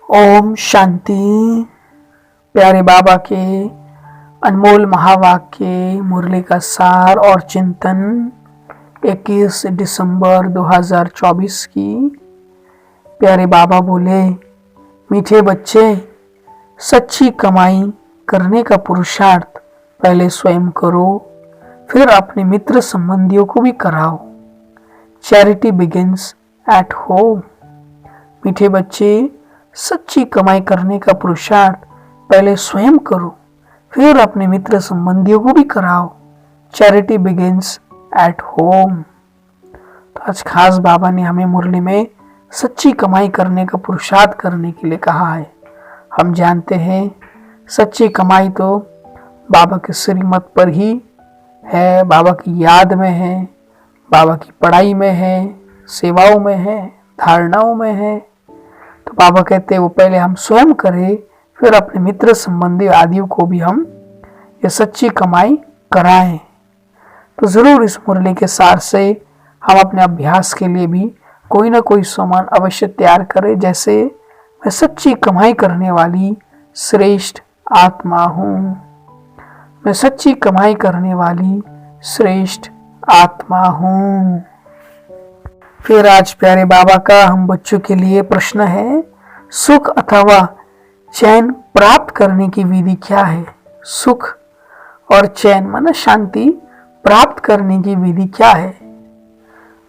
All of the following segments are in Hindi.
ओम शांति। प्यारे बाबा के अनमोल महावाक्य मुरली का सार और चिंतन 21 दिसंबर 2024 की। प्यारे बाबा बोले, मीठे बच्चे, सच्ची कमाई करने का पुरुषार्थ पहले स्वयं करो, फिर अपने मित्र संबंधियों को भी कराओ। Charity begins at home. मीठे बच्चे, सच्ची कमाई करने का पुरुषार्थ पहले स्वयं करो, फिर अपने मित्र संबंधियों को भी कराओ। Charity begins at home. तो आज खास बाबा ने हमें मुरली में सच्ची कमाई करने का पुरुषार्थ करने के लिए कहा है। हम जानते हैं सच्ची कमाई तो बाबा के श्रीमत पर ही है, बाबा की याद में है, बाबा की पढ़ाई में है, सेवाओं में है, धारणाओं में है। तो बाबा कहते हैं वो पहले हम स्वयं करें, फिर अपने मित्र संबंधी आदियों को भी हम ये सच्ची कमाई कराएं। तो जरूर इस मुरली के सार से हम अपने अभ्यास के लिए भी कोई ना कोई सामान अवश्य तैयार करें। जैसे मैं सच्ची कमाई करने वाली श्रेष्ठ आत्मा हूँ, मैं सच्ची कमाई करने वाली श्रेष्ठ आत्मा हूँ। फिर आज प्यारे बाबा का हम बच्चों के लिए प्रश्न है, सुख अथवा चैन प्राप्त करने की विधि क्या है? सुख और चैन माना शांति प्राप्त करने की विधि क्या है?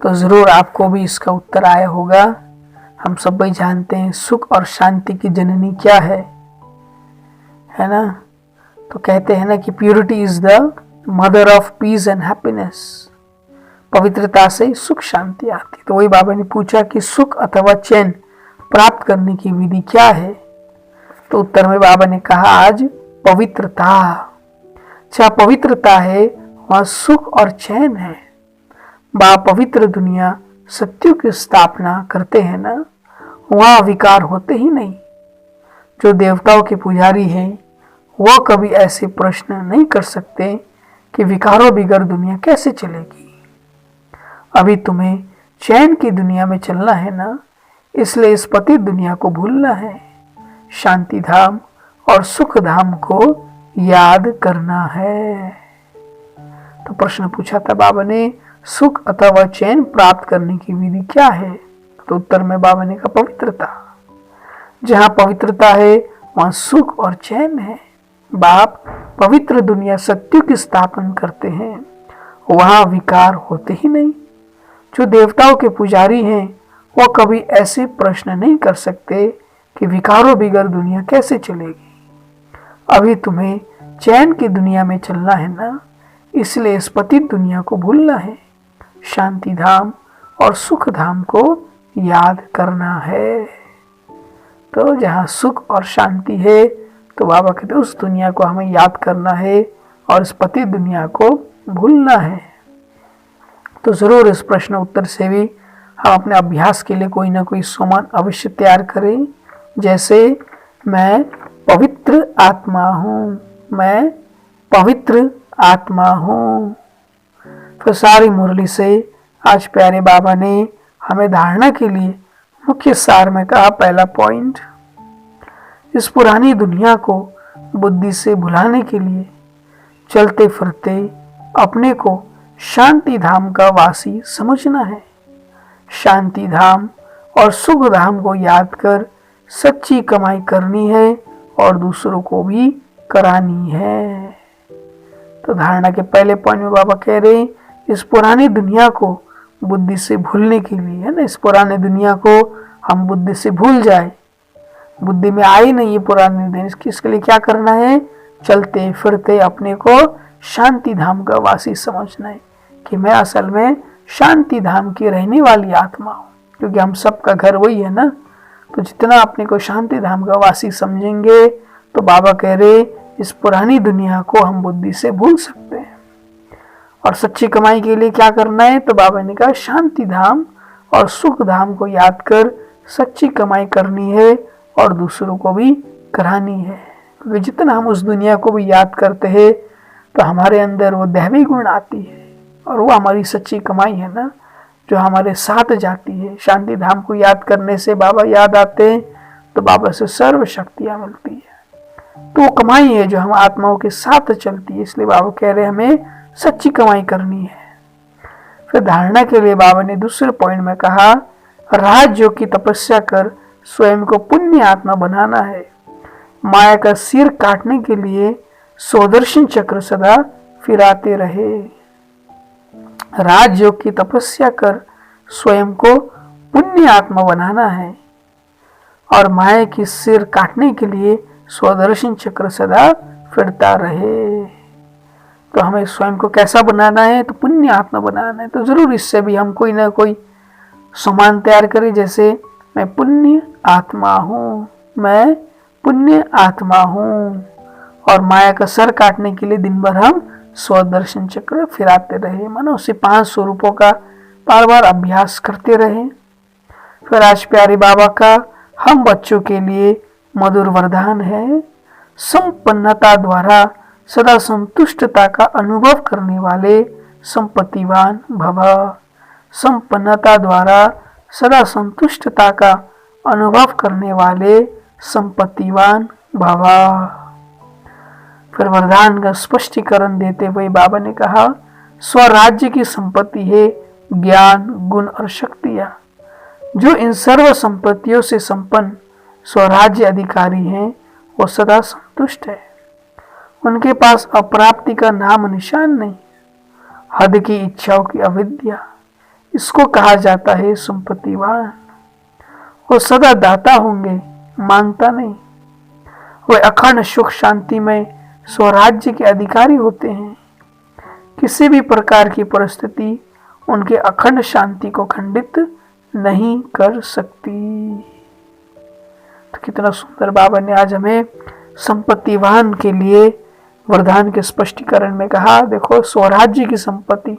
तो जरूर आपको भी इसका उत्तर आया होगा। हम सब भी जानते हैं सुख और शांति की जननी क्या है ना? तो कहते हैं ना कि purity is the mother of peace and happiness. पवित्रता से सुख शांति आती। तो वही बाबा ने पूछा कि सुख अथवा चैन प्राप्त करने की विधि क्या है? तो उत्तर में बाबा ने कहा आज पवित्रता। जहाँ पवित्रता है वहाँ सुख और चैन है। पवित्र दुनिया सत्यों की स्थापना करते हैं ना, वहाँ विकार होते ही नहीं। जो देवताओं के पुजारी हैं वो कभी ऐसे प्रश्न नहीं कर सकते कि विकारों बिगर दुनिया कैसे चलेगी। अभी तुम्हें चैन की दुनिया में चलना है ना, इसलिए इस पतित दुनिया को भूलना है। शांति धाम और सुख धाम को याद करना है। तो प्रश्न पूछा था बाबा ने, सुख अथवा चैन प्राप्त करने की विधि क्या है? तो उत्तर में बाबा ने कहा पवित्रता। जहाँ पवित्रता है वहाँ सुख और चैन है। बाप पवित्र दुनिया सत्य की स्थापना करते हैं, वहाँ विकार होते ही नहीं। जो देवताओं के पुजारी हैं वो कभी ऐसे प्रश्न नहीं कर सकते कि विकारों बिगर दुनिया कैसे चलेगी। अभी तुम्हें चैन की दुनिया में चलना है ना, इसलिए इस पतित दुनिया को भूलना है। शांति धाम और सुख धाम को याद करना है। तो जहाँ सुख और शांति है तो बाबा कहते उस दुनिया को हमें याद करना है और इस पतित दुनिया को भूलना है। तो जरूर इस प्रश्न उत्तर से भी हम अपने अभ्यास के लिए कोई ना कोई सामान अवश्य तैयार करें। जैसे मैं पवित्र आत्मा हूँ, मैं पवित्र आत्मा हूँ। तो सारी मुरली से आज प्यारे बाबा ने हमें धारणा के लिए मुख्य सार में कहा, पहला पॉइंट, इस पुरानी दुनिया को बुद्धि से भुलाने के लिए चलते फिरते अपने को शांति धाम का वासी समझना है। शांति धाम और सुख धाम को याद कर सच्ची कमाई करनी है और दूसरों को भी करानी है। तो धारणा के पहले पॉइंट में बाबा कह रहे हैं इस पुरानी दुनिया को बुद्धि से भूलने के लिए, है ना, इस पुराने दुनिया को हम बुद्धि से भूल जाए। बुद्धि में आए नहीं ये पुराने दिन, इसके लिए क्या करना है? चलते फिरते अपने को शांति धाम का वासी समझना है कि मैं असल में शांति धाम की रहने वाली आत्मा हूँ, क्योंकि हम सबका घर वही है ना। तो जितना अपने को शांति धाम का वासी समझेंगे तो बाबा कह रहे इस पुरानी दुनिया को हम बुद्धि से भूल सकते हैं। और सच्ची कमाई के लिए क्या करना है? तो बाबा ने कहा शांति धाम और सुख धाम को याद कर सच्ची कमाई करनी है और दूसरों को भी करानी है। क्योंकि जितना हम उस दुनिया को भी याद करते हैं तो हमारे अंदर वो दैवी गुण आती है और वो हमारी सच्ची कमाई है ना, जो हमारे साथ जाती है। शांति धाम को याद करने से बाबा याद आते हैं तो बाबा से सर्व शक्तियां मिलती है। तो वो कमाई है जो हम आत्माओं के साथ चलती है, इसलिए बाबा कह रहे हैं हमें सच्ची कमाई करनी है। फिर धारणा के लिए बाबा ने दूसरे पॉइंट में कहा, राजयोग की तपस्या कर स्वयं को पुण्य आत्मा बनाना है। माया का सिर काटने के लिए स्वदर्शन चक्र सदा फिराते रहे। राजयोग की तपस्या कर स्वयं को पुण्य आत्मा बनाना है और माया की सिर काटने के लिए स्वदर्शन चक्र सदा फिरता रहे। तो हमें स्वयं को कैसा बनाना है? तो पुण्य आत्मा बनाना है। तो जरूर इससे भी हम कोई ना कोई सामान तैयार करें, जैसे मैं पुण्य आत्मा हूँ, मैं पुण्य आत्मा हूँ, और माया का सर काटने के लिए दिन भर हम स्वदर्शन चक्र फिराते रहे। मानो उसे 5 स्वरूपों का बार बार अभ्यास करते रहे। फिर आज प्यारे बाबा का हम बच्चों के लिए मधुर वरदान है, संपन्नता द्वारा सदा संतुष्टता का अनुभव करने वाले संपत्तिवान भव। संपन्नता द्वारा सदा संतुष्टता का अनुभव करने वाले संपत्तिवान भव। फिर वरदान का स्पष्टीकरण देते हुए बाबा ने कहा, स्वराज्य की संपत्ति है ज्ञान, गुण और शक्तियां। जो इन सर्व संपत्तियों से संपन्न स्वराज्य अधिकारी हैं, वो सदा संतुष्ट है। उनके पास अप्राप्ति का नाम निशान नहीं, हद की इच्छाओं की अविद्या, इसको कहा जाता है संपत्तिवान। वो सदा दाता होंगे, मांगता नहीं। वे अखंड सुख शांति में स्वराज्य के अधिकारी होते हैं। किसी भी प्रकार की परिस्थिति उनके अखंड शांति को खंडित नहीं कर सकती। तो कितना सुंदर बाबा ने आज हमें संपत्तिवान के लिए वरदान के स्पष्टीकरण में कहा। देखो, स्वराज्य की संपत्ति,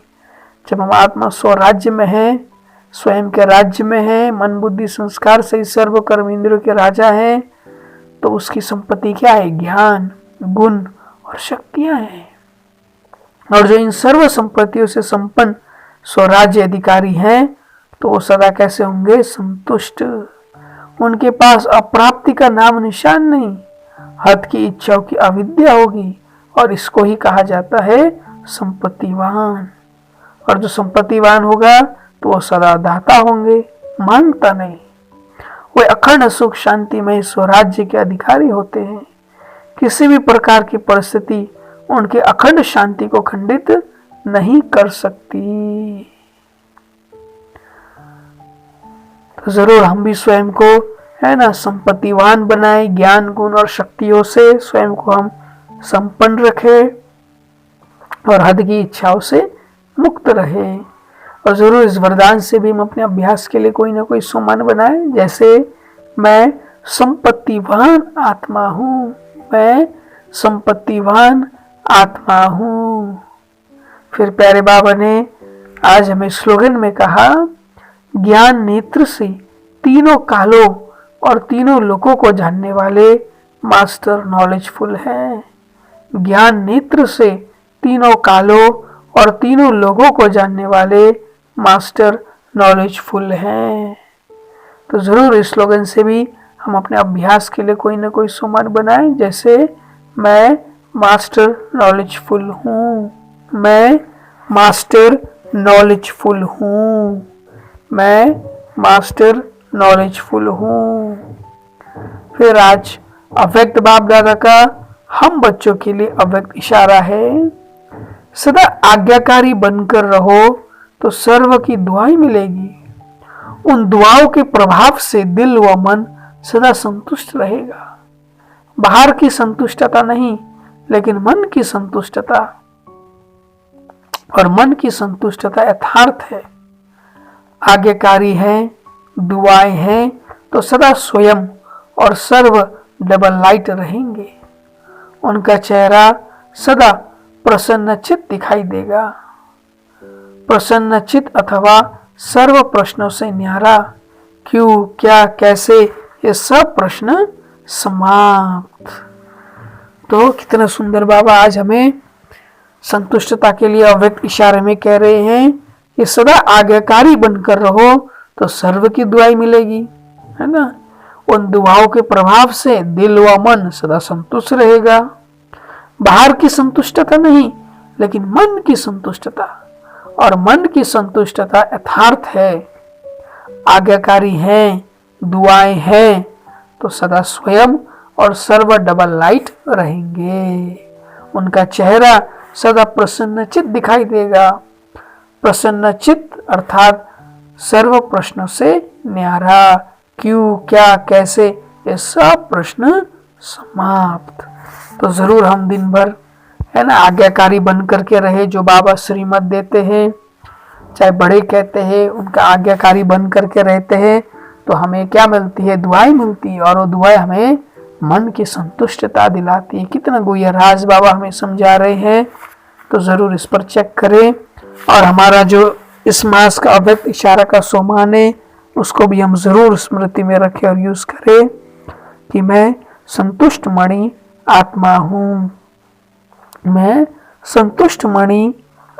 जब हम आत्मा स्वराज्य में है, स्वयं के राज्य में है, मन बुद्धि संस्कार से सर्व कर्म इंद्रियों के राजा है, तो उसकी संपत्ति क्या है? ज्ञान, गुण और शक्तियां हैं। और जो इन सर्व संपत्तियों से संपन्न स्वराज्य अधिकारी हैं, तो वो सदा कैसे होंगे? संतुष्ट। उनके पास अप्राप्ति का नाम निशान नहीं, हद की इच्छाओं की अविद्या होगी, और इसको ही कहा जाता है संपत्तिवान। और जो संपत्तिवान होगा तो वो सदा दाता होंगे, मांगता नहीं। वे अखंड सुख शांति में स्वराज्य के अधिकारी होते हैं। किसी भी प्रकार की परिस्थिति उनके अखंड शांति को खंडित नहीं कर सकती। तो जरूर हम भी स्वयं को, है ना, संपत्तिवान बनाए, ज्ञान, गुण और शक्तियों से स्वयं को हम संपन्न रखे और हद की इच्छाओं से मुक्त रहे। और जरूर इस वरदान से भी हम अपने अभ्यास के लिए कोई ना कोई सामान बनाए, जैसे मैं संपत्तिवान आत्मा हूँ, मैं संपत्तिवान आत्मा हूँ। फिर प्यारे बाबा ने आज हमें स्लोगन में कहा, ज्ञान नेत्र से तीनों कालों और तीनों लोकों को जानने वाले मास्टर नॉलेजफुल है। ज्ञान नेत्र से तीनों कालों और तीनों लोगों को जानने वाले मास्टर नॉलेजफुल हैं। तो जरूर इस स्लोगन से भी हम अपने अभ्यास के लिए कोई ना कोई सामान बनाएं, जैसे मैं मास्टर नॉलेजफुल हूँ, मैं मास्टर नॉलेजफुल हूँ, मैं मास्टर नॉलेजफुल हूँ। फिर आज अव्यक्त बाप दादा का हम बच्चों के लिए अव्यक्त इशारा है, सदा आज्ञाकारी बनकर रहो तो सर्व की दुआएं मिलेगी। उन दुआओं के प्रभाव से दिल व मन सदा संतुष्ट रहेगा। बाहर की संतुष्टता नहीं, लेकिन मन की संतुष्टता, और मन की संतुष्टता यथार्थ है। आज्ञाकारी है, दुआएं हैं, तो सदा स्वयं और सर्व डबल लाइट रहेंगे। उनका चेहरा सदा प्रसन्नचित दिखाई देगा। प्रसन्नचित अथवा सर्व प्रश्नों से न्यारा, क्यों, क्या, कैसे, ये सब प्रश्न समाप्त। तो कितना सुंदर बाबा आज हमें संतुष्टता के लिए अव्यक्त इशारे में कह रहे हैं कि सदा आज्ञाकारी बनकर रहो तो सर्व की दुआई मिलेगी, है ना। उन दुआओं के प्रभाव से दिल व मन सदा संतुष्ट रहेगा। बाहर की संतुष्टता नहीं, लेकिन मन की संतुष्टता, और मन की संतुष्टता यथार्थ है, आज्ञाकारी है, दुआएं हैं, तो सदा स्वयं और सर्व डबल लाइट रहेंगे। उनका चेहरा सदा प्रसन्नचित दिखाई देगा। प्रसन्नचित अर्थात सर्व प्रश्नों से न्यारा। क्यों, क्या, कैसे, ये सब प्रश्न समाप्त। तो जरूर हम दिन भर है ना आज्ञाकारी बन करके रहे, जो बाबा श्रीमत देते हैं, चाहे बड़े कहते हैं, उनका आज्ञाकारी बन करके रहते हैं, तो हमें क्या मिलती है? दुआएं मिलती है, और वो दुआएं हमें मन की संतुष्टता दिलाती है। कितना गुह्य राज बाबा हमें समझा रहे हैं, तो जरूर इस पर चेक करें। और हमारा जो इस मास का अव्यक्त इशारा का सोमान है, उसको भी हम जरूर स्मृति में रखें और यूज करें कि मैं संतुष्ट मणि आत्मा हूं, मैं संतुष्ट मणि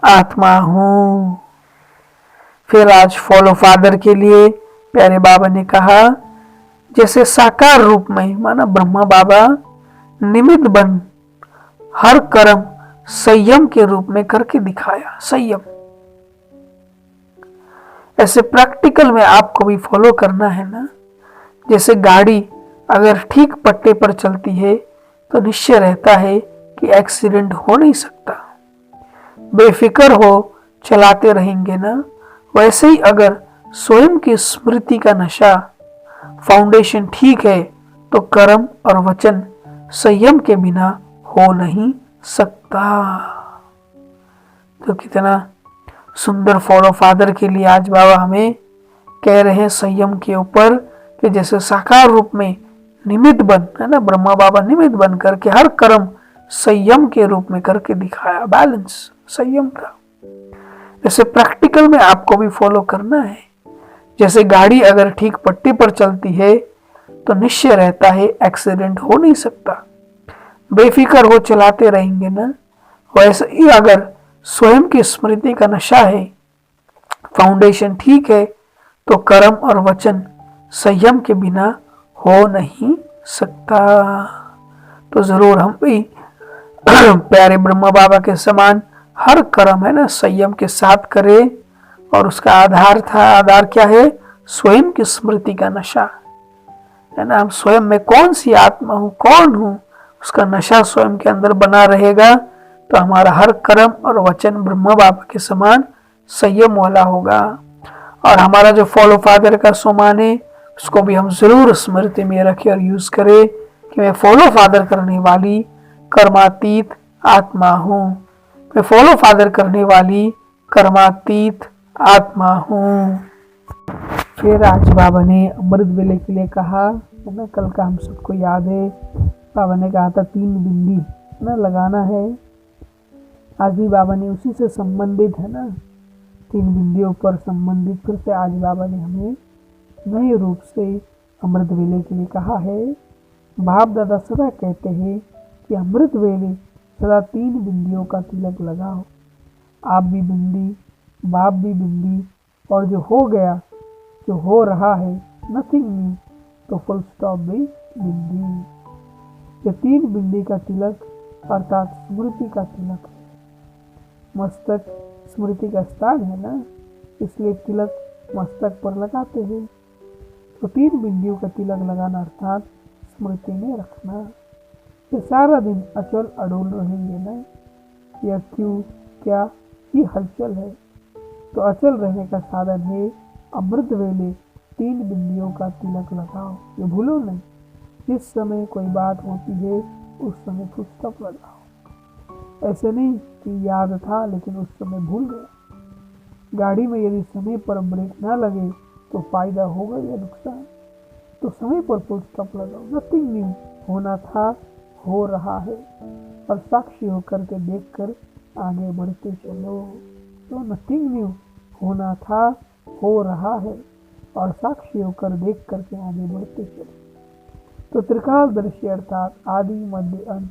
आत्मा हूं। फिर आज फॉलो फादर के लिए प्यारे बाबा ने कहा, जैसे साकार रूप में माना ब्रह्मा बाबा निमित्त बन हर कर्म संयम के रूप में करके दिखाया। संयम ऐसे प्रैक्टिकल में आपको भी फॉलो करना है ना। जैसे गाड़ी अगर ठीक पट्टे पर चलती है तो निश्चय रहता है कि एक्सीडेंट हो नहीं सकता, बेफिक्र हो चलाते रहेंगे ना। वैसे ही अगर स्वयं की स्मृति का नशा, फाउंडेशन ठीक है, तो कर्म और वचन संयम के बिना हो नहीं सकता। तो कितना सुंदर फॉलो फादर के लिए आज बाबा हमें कह रहे हैं संयम के ऊपर, कि जैसे साकार रूप में निमित्त बन, है ना, ब्रह्मा बाबा निमित्त बन करके हर कर्म संयम के रूप में करके दिखाया, बैलेंस संयम का। जैसे प्रैक्टिकल में आपको भी फॉलो करना है। जैसे गाड़ी अगर ठीक पट्टी पर चलती है तो निश्चय रहता है एक्सीडेंट हो नहीं सकता, बेफिक्र हो चलाते रहेंगे ना। वैसे ही अगर स्वयं की स्मृति का नशा है, फाउंडेशन ठीक है, तो कर्म और वचन संयम के बिना हो नहीं सकता। तो जरूर हम भी प्यारे ब्रह्मा बाबा के समान हर कर्म है ना संयम के साथ करें। और उसका आधार क्या है? स्वयं की स्मृति का नशा, है ना। हम स्वयं में कौन सी आत्मा हूं, कौन हूं, उसका नशा स्वयं के अंदर बना रहेगा, तो हमारा हर कर्म और वचन ब्रह्मा बाबा के समान संयम वाला होगा। और हमारा जो फॉलो फादर का सोमान है, उसको भी हम जरूर स्मृति में रखें और यूज करें कि मैं फॉलो फादर करने वाली कर्मातीत आत्मा हूं, मैं फॉलो फादर करने वाली कर्मातीत आत्मा हूं। फिर आज बाबा ने अमृत वेले के लिए कहा, है ना। कल का हम सबको याद है, बाबा ने कहा था 3 बिंदी ना लगाना है। आज भी बाबा ने उसी से संबंधित, है ना, 3 बिंदियों पर संबंधित फिर से आज बाबा ने हमें नए रूप से अमृत वेले के लिए कहा है। बाप दादा सदा कहते हैं कि अमृत वेले सदा 3 बिंदियों का तिलक लगाओ। आप भी बिंदी, बाप भी बिंदी, और जो हो गया, जो हो रहा है, नथिंग न्यू, तो फुल स्टॉप भी बिंदी। ये 3 बिंदी का तिलक अर्थात स्मृति का तिलक है। मस्तक स्मृति का स्थान है ना, इसलिए तिलक मस्तक पर लगाते हैं। तो 3 बिंदियों का तिलक लगाना अर्थात स्मृति में रखना। फिर सारा दिन अचल अडोल रहेंगे ना। यह क्यों, क्या, ये हलचल है। तो अचल रहने का साधन है अमृत वेले 3 बिंदियों का तिलक लगाओ। ये भूलो नहीं, जिस समय कोई बात होती है उस समय फुल स्टॉप लगाओ। ऐसे नहीं कि याद था लेकिन उस समय भूल गया। गाड़ी में यदि समय पर ब्रेक ना लगे तो फायदा होगा या नुकसान। तो समय पर फुल स्टॉप लगाओ। नथिंग न्यू, होना था, हो रहा है, और साक्षी होकर के देखकर आगे बढ़ते चलो। तो नथिंग न्यू, होना था, हो रहा है, और साक्षी होकर देख करके आगे बढ़ते चलो। तो त्रिकालदर्शी अर्थात आदि मध्य अंत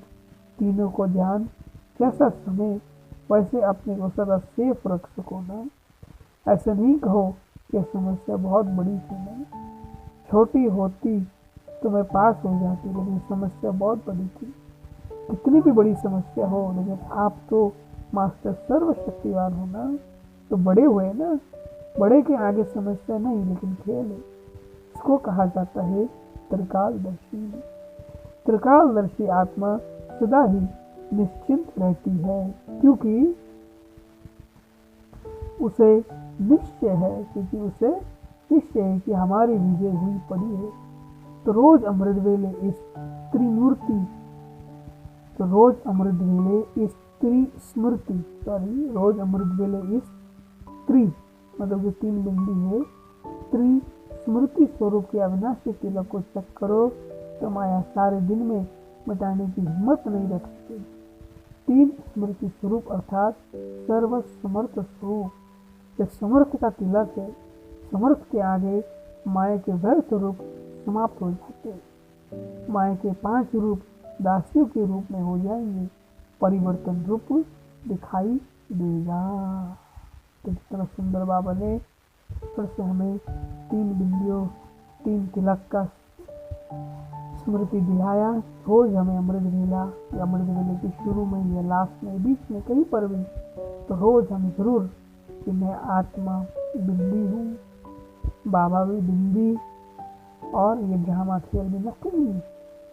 तीनों को जान, कैसा समय वैसे अपने को सदा सेफ रख सको ना। ऐसे नहीं कहो कि समस्या बहुत बड़ी थी ना, छोटी होती तो मैं पास हो जाती, लेकिन समस्या बहुत बड़ी थी। कितनी भी बड़ी समस्या हो, लेकिन आप तो मास्टर सर्वशक्तिवान हो ना, तो बड़े हुए ना, बड़े के आगे समस्या नहीं लेकिन खेल है। इसको कहा जाता है त्रिकालदर्शी। त्रिकालदर्शी आत्मा सदा ही निश्चिंत रहती है, क्योंकि उसे निश्चय है कि हमारी विजय हुई पड़ी है। तो रोज अमृत वेले इस त्रिमूर्ति रोज अमृत वेले इस त्रि मतलब जो तीन बिंदी है, त्रि स्मृति स्वरूप के अविनाशी तिलक को चेक करो तो माया सारे दिन में मिटाने की हिम्मत नहीं रखती। तीन स्मृति स्वरूप अर्थात सर्व समर्थ स्वरूप, जो समर्थ का तिलक है, समर्थ के आगे माया के व्यर्थ रूप समाप्त हो जाते हैं। माया के 5 रूप दासियों के रूप में हो जाएंगे, परिवर्तन रूप दिखाई देगा। तो कितना सुंदर बाबा ने फिर से हमें 3 बिंदियों 3 तिलक का स्मृति दिलाया। रोज हमें अमृत वेले के शुरू में या लास्ट में, बीच में, कहीं पर भी, तो रोज हम जरूर कि मैं आत्मा बिंदी हूँ, बाबा भी बिंदी, और ये ड्रामा खेल भी नकली।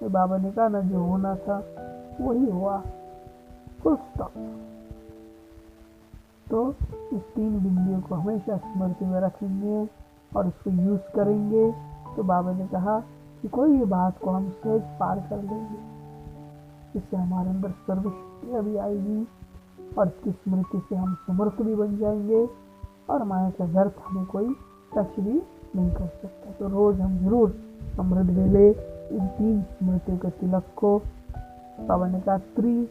तो बाबा ने कहा ना, जो होना था वही हुआ, फुल स्टॉप। तो इस 3 बिंदियों को हमेशा स्मृति में रखेंगे और इसको यूज करेंगे। तो बाबा ने कहा कि कोई भी बात को हम सहज पार कर लेंगे, इससे हमारे अंदर सर्वशक्तियाँ भी आएगी और इसकी स्मृति से हम समर्थ भी बन जाएंगे और माया का व्यर्थ हमें कोई टच भी नहीं कर सकता। तो रोज हम जरूर अमृत वेले इन 3 स्मृतियों के तिलक को, बाबा ने कहा त्रि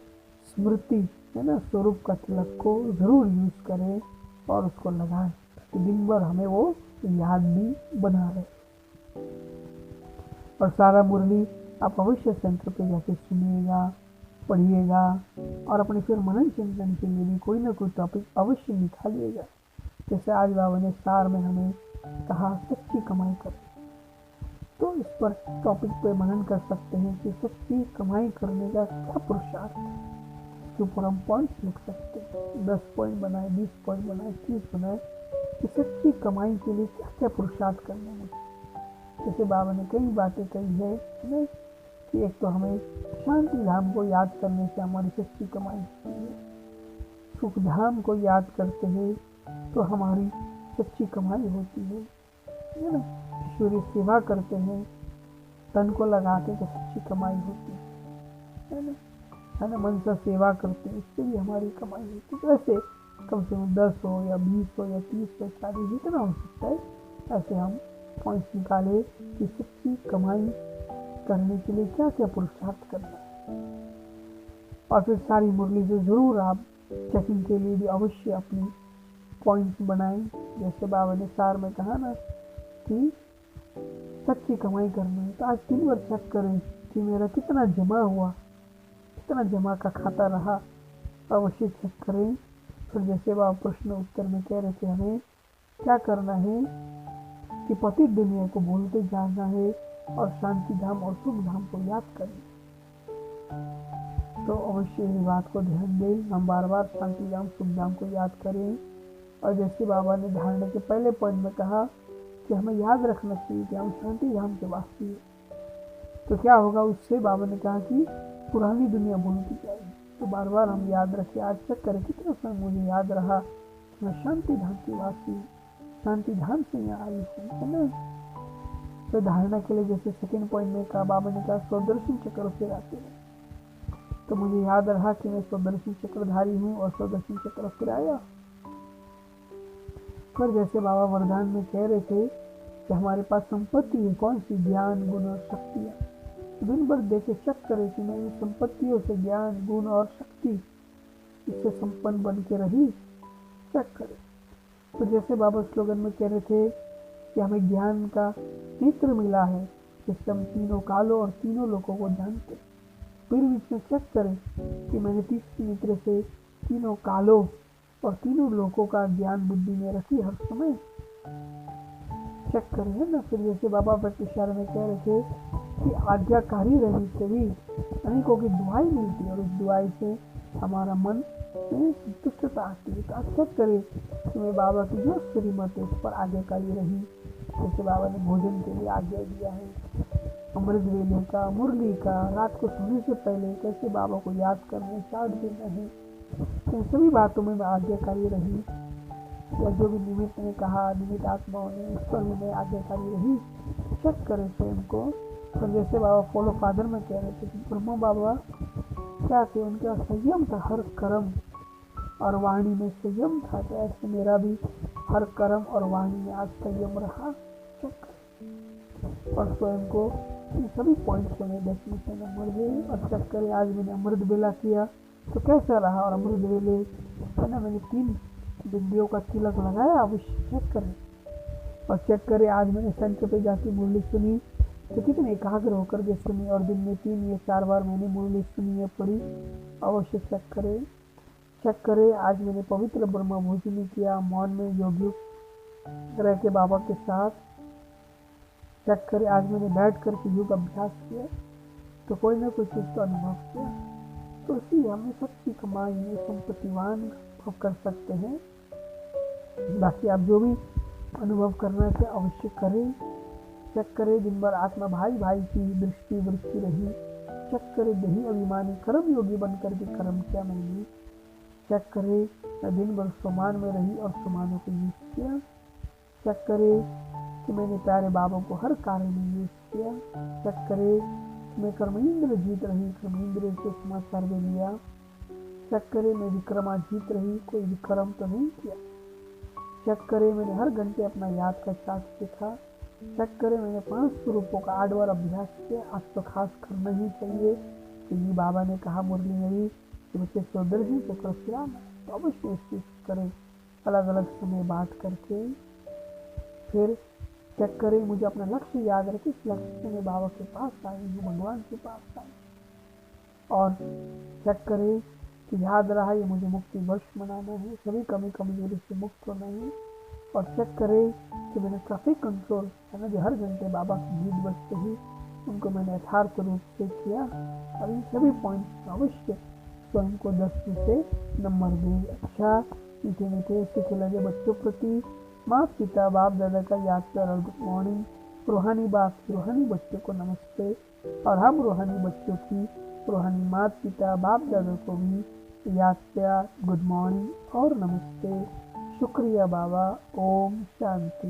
स्मृति है ना, स्वरूप का तिलक को जरूर यूज करें और उसको लगाएं, ताकि दिन भर हमें वो याद भी बना रहे। और सारा मुरली आप अवश्य सेंटर पे जाके सुनिएगा, पढ़िएगा और अपने फिर मनन चिंतन के लिए भी कोई ना कोई टॉपिक अवश्य निकालिएगा। जैसे आज बाबा ने सार में हमें कहा सच्ची कमाई करें, तो इस पर टॉपिक पे मनन कर सकते हैं कि सच्ची कमाई करने का क्या पुरुषार्थ है। इसके ऊपर हम पॉइंट्स लिख सकते हैं, 10 पॉइंट बनाए, 20 पॉइंट बनाए, 30 बनाए कि सच्ची कमाई के लिए क्या क्या पुरुषार्थ करना है। जैसे बाबा ने कई बातें कही है कि एक तो हमें शांति धाम को याद करने से हमारी सच्ची कमाई होती है, सुख धाम को याद करते हैं तो हमारी सच्ची कमाई होती है ना। ईश्वरीय सेवा करते हैं, तन को लगाते तो सच्ची कमाई होती है ना। मन से सेवा करते हैं, इससे भी हमारी कमाई होती है। तो ऐसे कम से कम 10 हो या 20 हो या 30 हो, 40, जितना हो सकता है ऐसे हम पॉइंट्स निकाले कि सच्ची कमाई करने के लिए क्या क्या पुरुषार्थ करना है। और फिर सारी मुरली से जरूर आप चेकिंग के लिए भी अवश्य अपनी पॉइंट्स बनाएं। जैसे बाबा ने सार में कहा ना कि सच्ची कमाई करना है, तो आज 3 बार चेक करें कि मेरा कितना जमा हुआ, कितना जमा का खाता रहा, अवश्य चेक करें। फिर जैसे बाबा प्रश्न उत्तर में कह रहे थे हमें क्या करना है कि पति दुनिया को भूलते जाना है और शांति धाम और सुख धाम को याद करें। तो अवश्य इस बात को ध्यान दें, हम बार बार शांति धाम सुख धाम को याद करें। और जैसे बाबा ने धारणा के पहले पॉइंट में कहा कि हमें याद रखना चाहिए कि हम शांति धाम के वासी हैं, तो क्या होगा उससे, बाबा ने कहा कि पुरानी दुनिया भूलती जाएगी। तो बार बार हम याद रखें, आज चेक करें कितना समय मुझे याद रहा कि मैं शांति धाम की वासी हूँ, शांति धाम से यहाँ आई हूँ, है ना। तो धारणा के लिए जैसे सेकंड पॉइंट में कहा, बाबा ने कहा स्वदर्शन चक्र से आते हैं, तो मुझे याद रहा कि मैं स्वदर्शन चक्रधारी हूँ और स्वदर्शन चक्र फिर आया। फिर जैसे बाबा वरदान में कह रहे थे कि हमारे पास संपत्ति है, कौन सी, ज्ञान गुण और शक्तियाँ। दिन भर देखे चेक करें कि मैं इन संपत्तियों से, ज्ञान गुण और शक्ति, इससे संपन्न बन के रही, चेक करें। तो जैसे बाबा स्लोगन में कह रहे थे कि हमें ज्ञान का नेत्र मिला है, जिससे हम तीनों कालों और तीनों लोगों को जानते। फिर बीच में चेक करें कि मैंने तीसरे नेत्र से तीनों कालों और तीनों लोगों का ज्ञान बुद्धि में रखी, हर समय चेक करें, है ना। फिर जैसे बाबा भट्ट इशारे में कह रहे थे की आज्ञाकारी रहने से भी अनेकों की दुआएं मिलती है और उस दुआई से हमारा मन में संतुष्टता आती है। तो अच्छा करे कि मैं बाबा की जो श्रीमत है उस पर आज्ञाकारी रही। जैसे बाबा ने भोजन के लिए आज्ञा दिया है, अमृत वेले का, मुरली का, रात को सोने से पहले कैसे बाबा को याद करना, चार्ट देना है, इन सभी बातों में मैं आज्ञाकारी रही। या जो भी निमित्त ने कहा, निमित्त आत्माओं ने, उस पर भी मैं आज्ञाकारी रही। चेक करें स्वयं को। तो जैसे बाबा फॉलो फादर में कह रहे थे कि ब्रह्मा बाबा क्या थे, उनका संयम था, हर कर्म और वाणी में संयम था। तो ऐसे मेरा भी हर कर्म और वाणी में आज संयम रहा। चेक करें और स्वयं को इन सभी पॉइंट्स को मैं 10 में से नंबर दे और चेक करें। आज मैंने अमृत बेला किया तो कैसा रहा, और अमृत वेले है ना, मैंने 3 बिंदियों का तिलक लगाया, अवश्य चेक करें। और चेक करें आज मैंने संच पे जाके मुरली सुनी तो कितने एकाग्र होकर के सुनी, और दिन में 3 या 4 बार मैंने मुरली सुनी या पढ़ी, अवश्य चेक करें। चेक करें आज मैंने पवित्र ब्रह्म भोजनी किया, मौन में योगी रह के बाबा के साथ। चेक करें आज मैंने बैठ कर के योग अभ्यास किया तो कोई ना कोई चीज़ का अनुभव किया। तो इसलिए हमें सच्ची कमाई में संपत्तिवान अनुभव कर सकते हैं। बाकी आप जो भी अनुभव करना है अवश्य करें। चेक करें दिन भर आत्मा भाई भाई की दृष्टि वृष्टि रही। चेक करें देही अभिमानी कर्म योगी बनकर के कर्म किया मैंने। चेक करें मैं दिन भर सुमान में रही और सुमानों को यूज किया। चेक करें कि मैंने प्यारे बाबा को हर कार्य में यूज किया। चेक करें कि मैं कर्मेंद्र जीत रही, कर्मेंद्र से समाचार भी लिया। चेक करें मैं विक्रमा जीत रही, कोई विक्रम तो नहीं किया। चेक करें मैंने हर घंटे अपना याद का चार्ट सीखा। चेक करें मैंने 5 स्वरूपों का 8 बार अभ्यास किया। आज तो खास करना ही चाहिए क्योंकि बाबा ने कहा मुरली में भी कि बच्चे सोदर हैं तो कर फिराना, तो अवश्य इस चीज़ करें अलग अलग समय बात करके। फिर चेक करें मुझे अपना लक्ष्य याद रखें, इस लक्ष्य से मैं बाबा के पास आई हूँ, भगवान के पास आई। और चेक करें कि याद रहा ये मुझे मुक्ति वर्ष मनाना है, सभी कमी कमजोरी से मुक्त होना है। और चेक करें कि मैंने ट्रैफिक कंट्रोल है ना, जो हर घंटे बाबा की गीत बजते ही उनको मैंने यथार्थ रूप से किया। और इन सभी पॉइंट्स अवश्य स्वयं को 10 में से नंबर दें। अच्छा मीठे मीठे सीखे लगे बच्चों प्रति माँ पिता बाप दादा का याद कर और गुड मॉर्निंग। रूहानी बाप रूहानी बच्चों को नमस्ते, और हम रूहानी बच्चों की रूहानी माता पिता बाप दादा को भी याद प्यार गुड मॉर्निंग और नमस्ते। शुक्रिया बाबा। ओम शांति।